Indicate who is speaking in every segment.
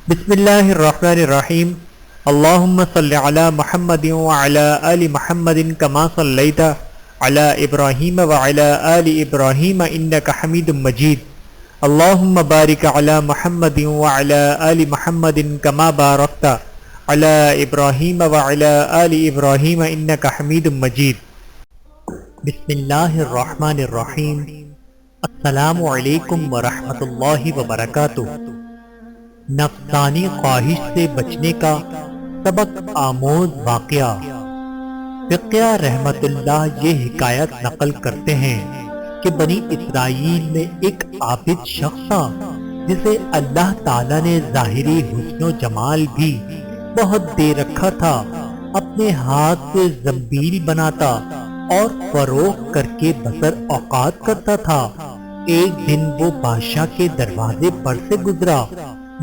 Speaker 1: بسم اللہ الرحمن الرحیم اللہم صل علی محمد وعلی آل محمد کما صلیت علی ابراہیم وعلی آل ابراہیم انک حمید مجید اللہم بارک علی محمد وعلی آل محمد کما بارکت علی ابراہیم وعلی آل ابراہیم انک حمید مجید۔ بسم اللہ الرحمن الرحیم۔ السلام علیکم ورحمۃ اللہ وبرکاتہ۔ نفسانی خواہش سے بچنے کا سبق آموز واقعہ۔ فقیہ رحمت اللہ یہ حکایت نقل کرتے ہیں کہ بنی اسرائیل میں ایک عابد شخص تھا جسے اللہ تعالیٰ نے ظاہری حسن و جمال بھی بہت دے رکھا تھا۔ اپنے ہاتھ سے زنبیل بناتا اور فروخت کر کے بسر اوقات کرتا تھا۔ ایک دن وہ بادشاہ کے دروازے پر سے گزرا۔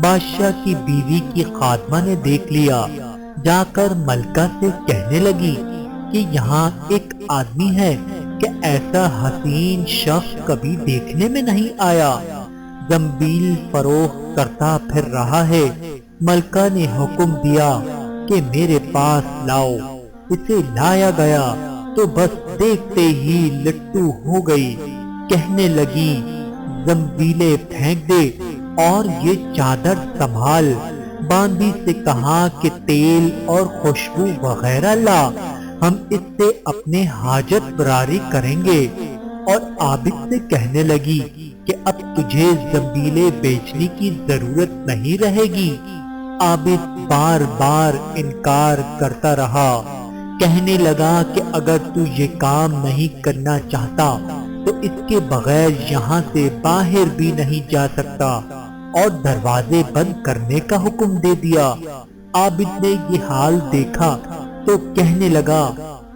Speaker 1: بادشاہ کی بیوی کی خادمہ نے دیکھ لیا، جا کر ملکہ سے کہنے لگی کہ یہاں ایک آدمی ہے کہ ایسا حسین شخص کبھی دیکھنے میں نہیں آیا، زنبیل فروخت کرتا پھر رہا ہے۔ ملکہ نے حکم دیا کہ میرے پاس لاؤ۔ اسے لایا گیا تو بس دیکھتے ہی لٹو ہو گئی۔ کہنے لگی زنبیلیں پھینک دے اور یہ چادر سنبھال۔ باندی سے کہا کہ تیل اور خوشبو وغیرہ لا، ہم اس سے اپنے حاجت براری کریں گے۔ اور عابد سے کہنے لگی کہ اب تجھے زنبیلیں بیچنے کی ضرورت نہیں رہے گی۔ عابد بار بار انکار کرتا رہا۔ کہنے لگا کہ اگر تو یہ کام نہیں کرنا چاہتا تو اس کے بغیر یہاں سے باہر بھی نہیں جا سکتا، اور دروازے بند کرنے کا حکم دے دیا۔ عابد نے یہ حال دیکھا تو کہنے لگا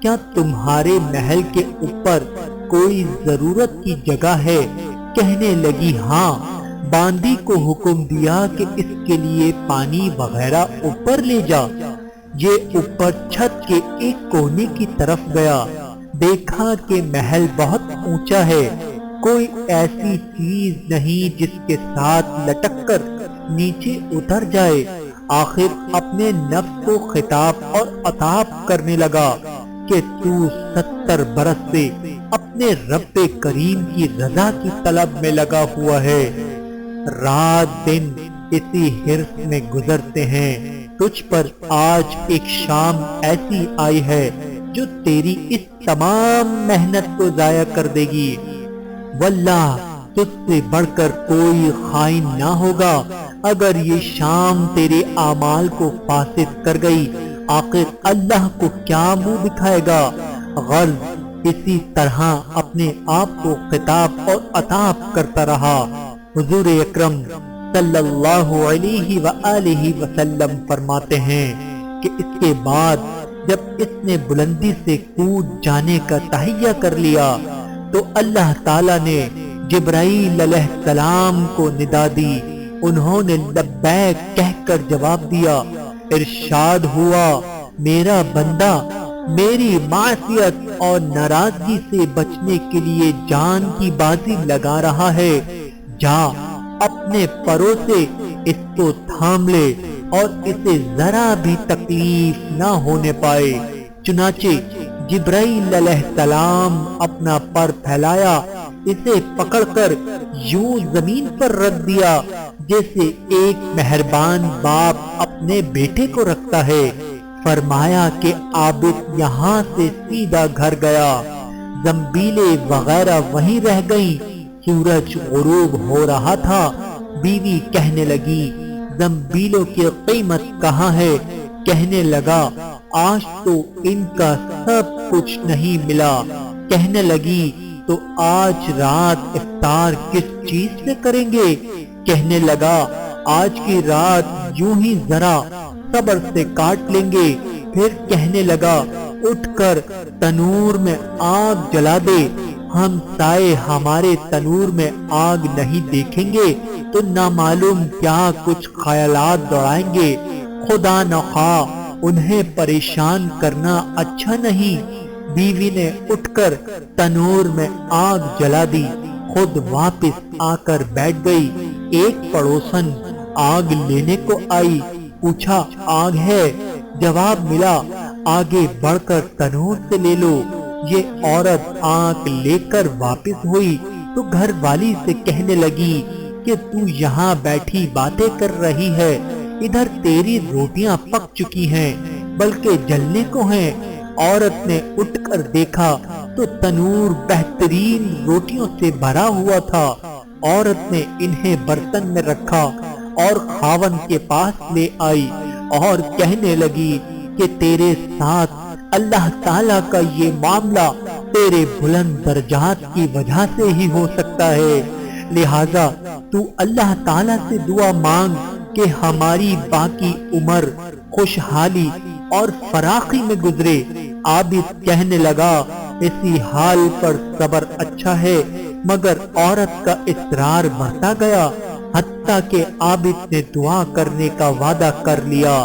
Speaker 1: کیا تمہارے محل کے اوپر کوئی ضرورت کی جگہ ہے؟ کہنے لگی ہاں۔ باندی کو حکم دیا کہ اس کے لیے پانی وغیرہ اوپر لے جا۔ یہ اوپر چھت کے ایک کونے کی طرف گیا، دیکھا کہ محل بہت اونچا ہے، کوئی ایسی چیز نہیں جس کے ساتھ لٹک کر نیچے اتر جائے۔ آخر اپنے نفس کو خطاب اور عتاب کرنے لگا کہ تو 70 برس سے اپنے رب کریم کی رضا کی طلب میں لگا ہوا ہے، رات دن اسی حرص میں گزرتے ہیں، تجھ پر آج ایک شام ایسی آئی ہے جو تیری اس تمام محنت کو ضائع کر دے گی۔ واللہ تجھ سے بڑھ کر کوئی خائن نہ ہوگا اگر یہ شام تیرے اعمال کو فاسد کر گئی، آخر اللہ کو کیا منہ دکھائے گا؟ غرض اسی طرح اپنے آپ کو خطاب اور عتاب کرتا رہا۔ حضور اکرم صلی اللہ علیہ وآلہ وسلم فرماتے ہیں کہ اس کے بعد جب اس نے بلندی سے کود جانے کا تہیہ کر لیا تو اللہ تعالیٰ نے جبرائیل علیہ السلام کو ندا دی۔ انہوں نے لبیک کہہ کر جواب دیا۔ ارشاد ہوا میرا بندہ میری معصیت اور ناراضگی سے بچنے کے لیے جان کی بازی لگا رہا ہے، جا اپنے پروں سے اس کو تھام لے اور اسے ذرا بھی تکلیف نہ ہونے پائے۔ چنانچہ جبرائیل علیہ السلام اپنا پر پھیلایا، اسے پکڑ کر یوں زمین پر رکھ دیا جیسے ایک مہربان باپ اپنے بیٹے کو رکھتا ہے۔ فرمایا کہ عابد یہاں سے سیدھا گھر گیا، زنبیلیں وغیرہ وہیں رہ گئیں۔ سورج غروب ہو رہا تھا۔ بیوی کہنے لگی زنبیلوں کی قیمت کہاں ہے؟ کہنے لگا آج تو ان کا سب کچھ نہیں ملا۔ کہنے لگی تو آج رات افطار کس چیز سے کریں گے؟ کہنے لگا آج کی رات یوں ہی ذرا صبر سے کاٹ لیں گے۔ پھر کہنے لگا اٹھ کر تنور میں آگ جلا دے، ہم سائے ہمارے تنور میں آگ نہیں دیکھیں گے تو نامعلوم کیا کچھ خیالات دوڑائیں گے، خدا نخواہ انہیں پریشان کرنا اچھا نہیں۔ بیوی نے اٹھ کر تنور میں آگ جلا دی، خود واپس آ کر بیٹھ گئی۔ ایک پڑوسن آگ لینے کو آئی، پوچھا آگ ہے، جواب ملا آگے بڑھ کر تنور سے لے لو۔ یہ عورت آگ لے کر واپس ہوئی تو گھر والی سے کہنے لگی کہ تو یہاں بیٹھی باتیں کر رہی ہے، ادھر تیری روٹیاں پک چکی ہیں بلکہ جلنے کو ہیں۔ عورت نے اٹھ کر دیکھا تو تنور بہترین روٹیوں سے بھرا ہوا تھا۔ عورت نے انہیں برتن میں رکھا اور خاوند کے پاس لے آئی اور کہنے لگی کہ تیرے ساتھ اللہ تعالیٰ کا یہ معاملہ تیرے بلند درجات کی وجہ سے ہی ہو سکتا ہے، لہذا تو اللہ تعالیٰ سے دعا مانگ کہ ہماری باقی عمر خوشحالی اور فراخی میں گزرے۔ عابد کہنے لگا اسی حال پر صبر اچھا ہے، مگر عورت کا اصرار بڑھتا گیا حتیٰ کہ عابد نے دعا کرنے کا وعدہ کر لیا۔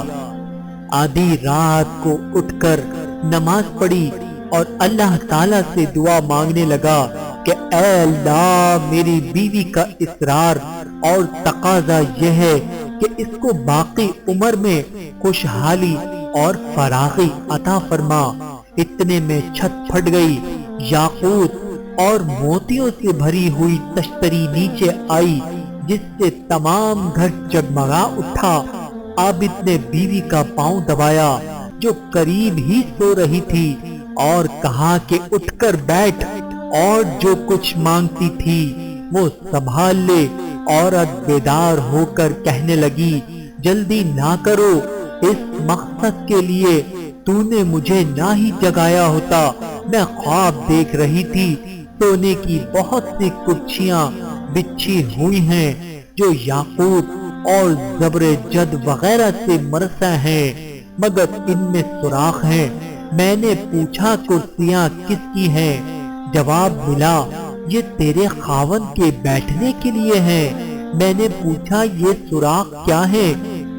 Speaker 1: آدھی رات کو اٹھ کر نماز پڑھی اور اللہ تعالیٰ سے دعا مانگنے لگا کہ اے اللہ، میری بیوی کا اصرار اور تقاضا یہ ہے کہ اس کو باقی عمر میں خوشحالی اور فراخی عطا فرما۔ اتنے میں چھت پھٹ گئی، یاقوت اور موتیوں سے بھری ہوئی تشتری نیچے آئی جس سے تمام گھر جگمگا اٹھا۔ عابد نے بیوی کا پاؤں دبایا جو قریب ہی سو رہی تھی اور کہا کہ اٹھ کر بیٹھ اور جو کچھ مانگتی تھی وہ سنبھال لے۔ عورت بیدار ہو کر کہنے لگی جلدی نہ کرو، اس مقصد کے لیے تو نے مجھے نہ ہی جگایا ہوتا، میں خواب دیکھ رہی تھی، سونے کی بہت سی کرسیاں بچھی ہوئی ہیں جو یاقوت اور زبر جد وغیرہ سے مرصع ہیں، مگر ان میں سوراخ ہیں۔ میں نے پوچھا کرسیاں کس کی ہیں؟ جواب ملا یہ تیرے خاوند کے بیٹھنے کے لیے ہیں۔ میں نے پوچھا یہ سوراخ کیا ہے؟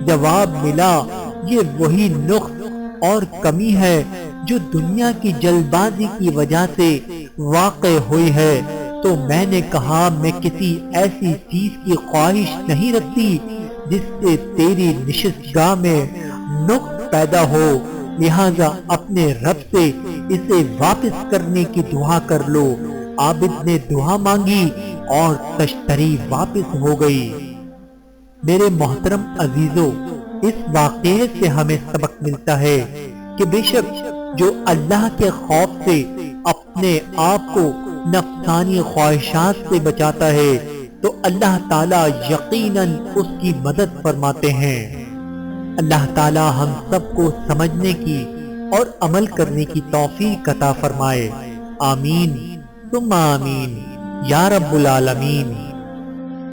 Speaker 1: جواب ملا یہ وہی نقص اور کمی ہے جو دنیا کی جلد بازی کی وجہ سے واقع ہوئی ہے۔ تو میں نے کہا میں کسی ایسی چیز کی خواہش نہیں رکھتی جس سے تیری نشست گاہ میں نقص پیدا ہو، لہذا اپنے رب سے اسے واپس کرنے کی دعا کر لو۔ عابد نے دعا مانگی اور تشتری واپس ہو گئی۔ میرے محترم عزیزو، اس واقعے سے ہمیں سبق ملتا ہے کہ بے شک جو اللہ کے خوف سے اپنے آپ کو نفسانی خواہشات سے بچاتا ہے تو اللہ تعالیٰ یقیناً اس کی مدد فرماتے ہیں۔ اللہ تعالیٰ ہم سب کو سمجھنے کی اور عمل کرنے کی توفیق عطا فرمائے۔ آمین ثم آمین یا رب العالمین۔